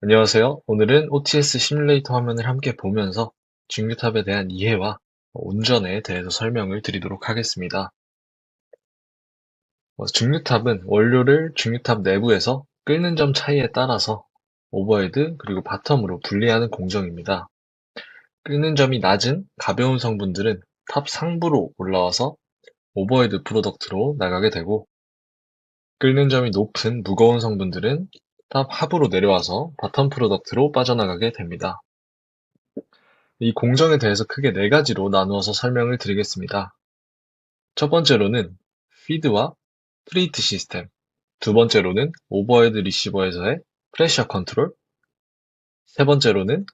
안녕하세요. 오늘은 OTS 시뮬레이터 화면을 함께 보면서 중류탑에 대한 이해와 운전에 대해서 설명을 드리도록 하겠습니다. 중류탑은 원료를 중류탑 내부에서 끓는 점 차이에 따라서 오버헤드 그리고 바텀으로 분리하는 공정입니다. 끓는 점이 낮은 가벼운 성분들은 탑 상부로 올라와서 오버헤드 프로덕트로 나가게 되고, 끓는 점이 높은 무거운 성분들은 탑 하부로 내려와서 바텀 프로덕트로 빠져나가게 됩니다. 이 공정에 대해서 크게 네 가지로 나누어서 설명을 드리겠습니다. 첫 번째로는 피드와 트리트 시스템, 두 번째로는 오버헤드 리시버에서의 프레셔 컨트롤, 세 번째로는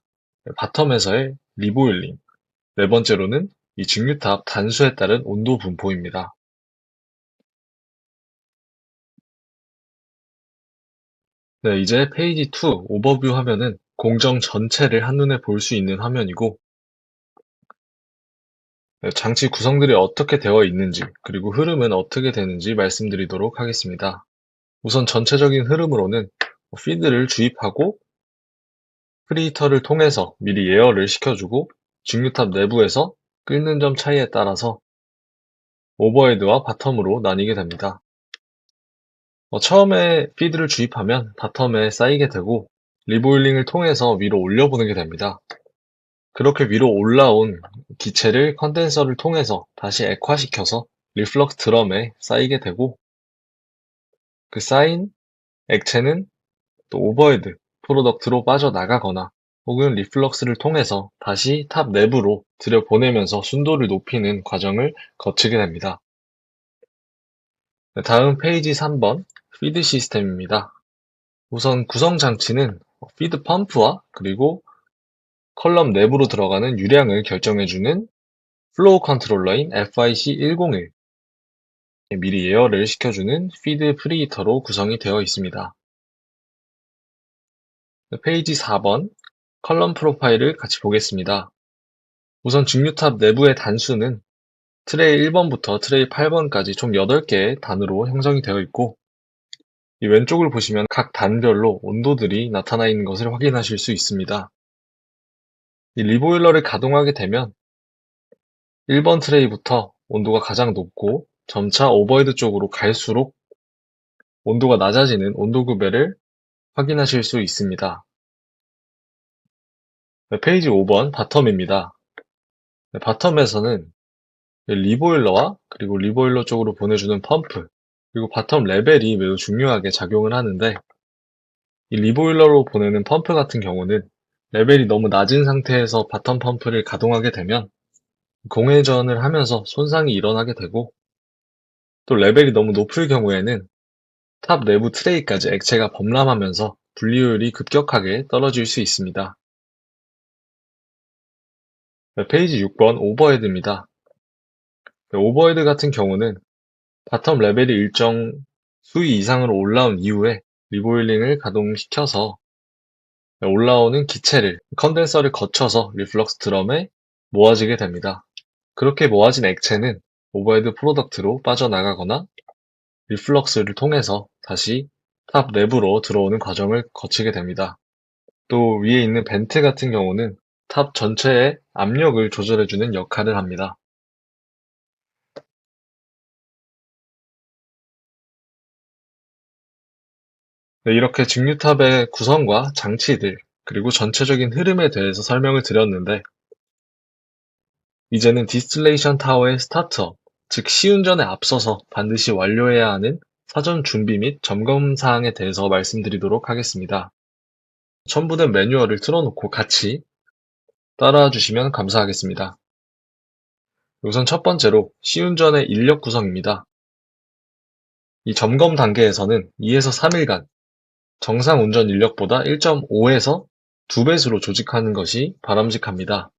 바텀에서의 리보일링, 네 번째로는 이 증류탑 단수에 따른 온도 분포입니다. 네, 이제 페이지 2 오버뷰 화면은 공정 전체를 한눈에 볼 수 있는 화면이고, 장치 구성들이 어떻게 되어 있는지, 그리고 흐름은 어떻게 되는지 말씀드리도록 하겠습니다. 우선 전체적인 흐름으로는 피드를 주입하고 프리히터를 통해서 미리 예열을 시켜주고, 증류탑 내부에서 끓는 점 차이에 따라서 오버헤드와 바텀으로 나뉘게 됩니다. 처음에 피드를 주입하면 바텀에 쌓이게 되고, 리보일링을 통해서 위로 올려보내게 됩니다. 그렇게 위로 올라온 기체를 컨덴서를 통해서 다시 액화시켜서 리플럭스 드럼에 쌓이게 되고, 그 쌓인 액체는 또 오버헤드 프로덕트로 빠져나가거나 혹은 리플럭스를 통해서 다시 탑 내부로 들여보내면서 순도를 높이는 과정을 거치게 됩니다. 다음 페이지 3번 피드 시스템입니다. 우선 구성 장치는 피드 펌프와 그리고 컬럼 내부로 들어가는 유량을 결정해주는 플로우 컨트롤러인 FIC101, 미리 예열을 시켜주는 피드 프리히터로 구성이 되어 있습니다. 페이지 4번 컬럼 프로파일을 같이 보겠습니다. 우선 증류탑 내부의 단수는 트레이 1번부터 트레이 8번까지 총 8개의 단으로 형성이 되어 있고, 이 왼쪽을 보시면 각 단별로 온도들이 나타나 있는 것을 확인하실 수 있습니다. 이 리보일러를 가동하게 되면 1번 트레이부터 온도가 가장 높고 점차 오버헤드 쪽으로 갈수록 온도가 낮아지는 온도 구배를 확인하실 수 있습니다. 페이지 5번 바텀입니다. 바텀에서는 리보일러와 그리고 리보일러 쪽으로 보내주는 펌프, 그리고 바텀 레벨이 매우 중요하게 작용을 하는데, 이 리보일러로 보내는 펌프 같은 경우는 레벨이 너무 낮은 상태에서 바텀 펌프를 가동하게 되면 공회전을 하면서 손상이 일어나게 되고, 또 레벨이 너무 높을 경우에는 탑 내부 트레이까지 액체가 범람하면서 분리율이 급격하게 떨어질 수 있습니다. 페이지 6번 오버헤드입니다. 오버헤드 같은 경우는 바텀 레벨이 일정 수위 이상으로 올라온 이후에 리보일링을 가동시켜서 올라오는 기체를 컨덴서를 거쳐서 리플럭스 드럼에 모아지게 됩니다. 그렇게 모아진 액체는 오버헤드 프로덕트로 빠져나가거나 리플럭스를 통해서 다시 탑 내부로 들어오는 과정을 거치게 됩니다. 또 위에 있는 벤트 같은 경우는 탑 전체의 압력을 조절해주는 역할을 합니다. 네, 이렇게 증류탑의 구성과 장치들, 그리고 전체적인 흐름에 대해서 설명을 드렸는데, 이제는 디스틸레이션 타워의 스타트업, 즉 시운전에 앞서서 반드시 완료해야 하는 사전 준비 및 점검 사항에 대해서 말씀드리도록 하겠습니다. 첨부된 매뉴얼을 틀어놓고 같이 따라와 주시면 감사하겠습니다. 우선 첫 번째로 시운전의 인력 구성입니다. 이 점검 단계에서는 2에서 3일간 정상 운전 인력보다 1.5에서 2배수로 조직하는 것이 바람직합니다.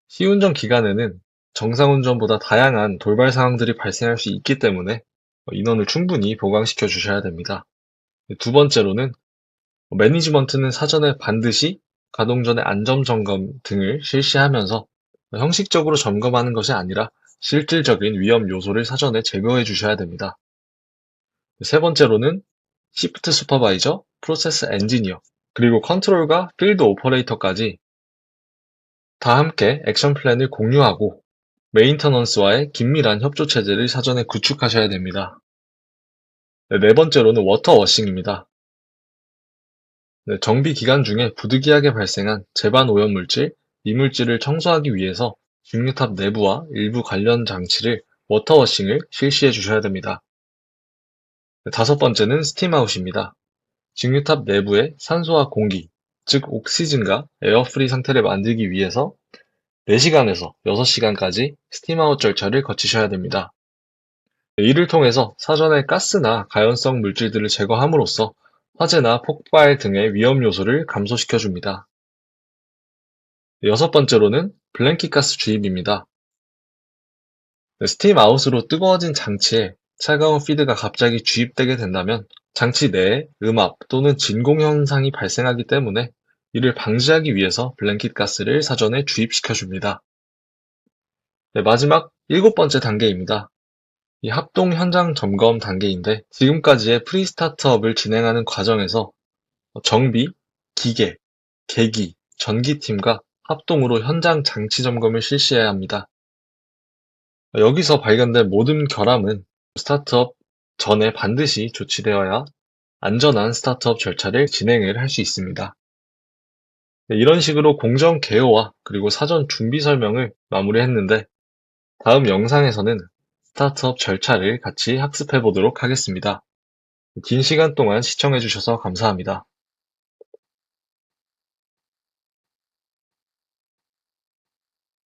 시운전 기간에는 정상 운전보다 다양한 돌발 상황들이 발생할 수 있기 때문에 인원을 충분히 보강시켜 주셔야 됩니다. 두 번째로는 매니지먼트는 사전에 반드시 가동 전의 안전 점검 등을 실시하면서 형식적으로 점검하는 것이 아니라 실질적인 위험 요소를 사전에 제거해 주셔야 됩니다. 세 번째로는 시프트 슈퍼바이저, 프로세스 엔지니어, 그리고 컨트롤과 필드 오퍼레이터까지 다 함께 액션 플랜을 공유하고 메인터넌스와의 긴밀한 협조 체제를 사전에 구축하셔야 됩니다. 네 번째로는 워터워싱입니다. 정비 기간 중에 부득이하게 발생한 제반 오염물질, 이물질을 청소하기 위해서 직류탑 내부와 일부 관련 장치를 워터워싱을 실시해 주셔야 됩니다. 다섯 번째는 스팀아웃입니다. 직류탑 내부의 산소와 공기, 즉 옥시즌과 에어프리 상태를 만들기 위해서 4시간에서 6시간까지 스팀아웃 절차를 거치셔야 됩니다. 이를 통해서 사전에 가스나 가연성 물질들을 제거함으로써 화재나 폭발 등의 위험 요소를 감소시켜 줍니다. 여섯 번째로는 블랭킷 가스 주입입니다. 스팀 아웃으로 뜨거워진 장치에 차가운 피드가 갑자기 주입되게 된다면 장치 내에 음압 또는 진공 현상이 발생하기 때문에 이를 방지하기 위해서 블랭킷 가스를 사전에 주입시켜 줍니다. 마지막 일곱 번째 단계입니다. 이 합동 현장 점검 단계인데 지금까지의 프리스타트업을 진행하는 과정에서 정비, 기계, 계기, 전기팀과 합동으로 현장 장치 점검을 실시해야 합니다. 여기서 발견된 모든 결함은 스타트업 전에 반드시 조치되어야 안전한 스타트업 절차를 진행을 할 수 있습니다. 이런 식으로 공정 개요와 그리고 사전 준비 설명을 마무리했는데 다음 영상에서는 스타트업 절차를 같이 학습해 보도록 하겠습니다. 긴 시간 동안 시청해 주셔서 감사합니다.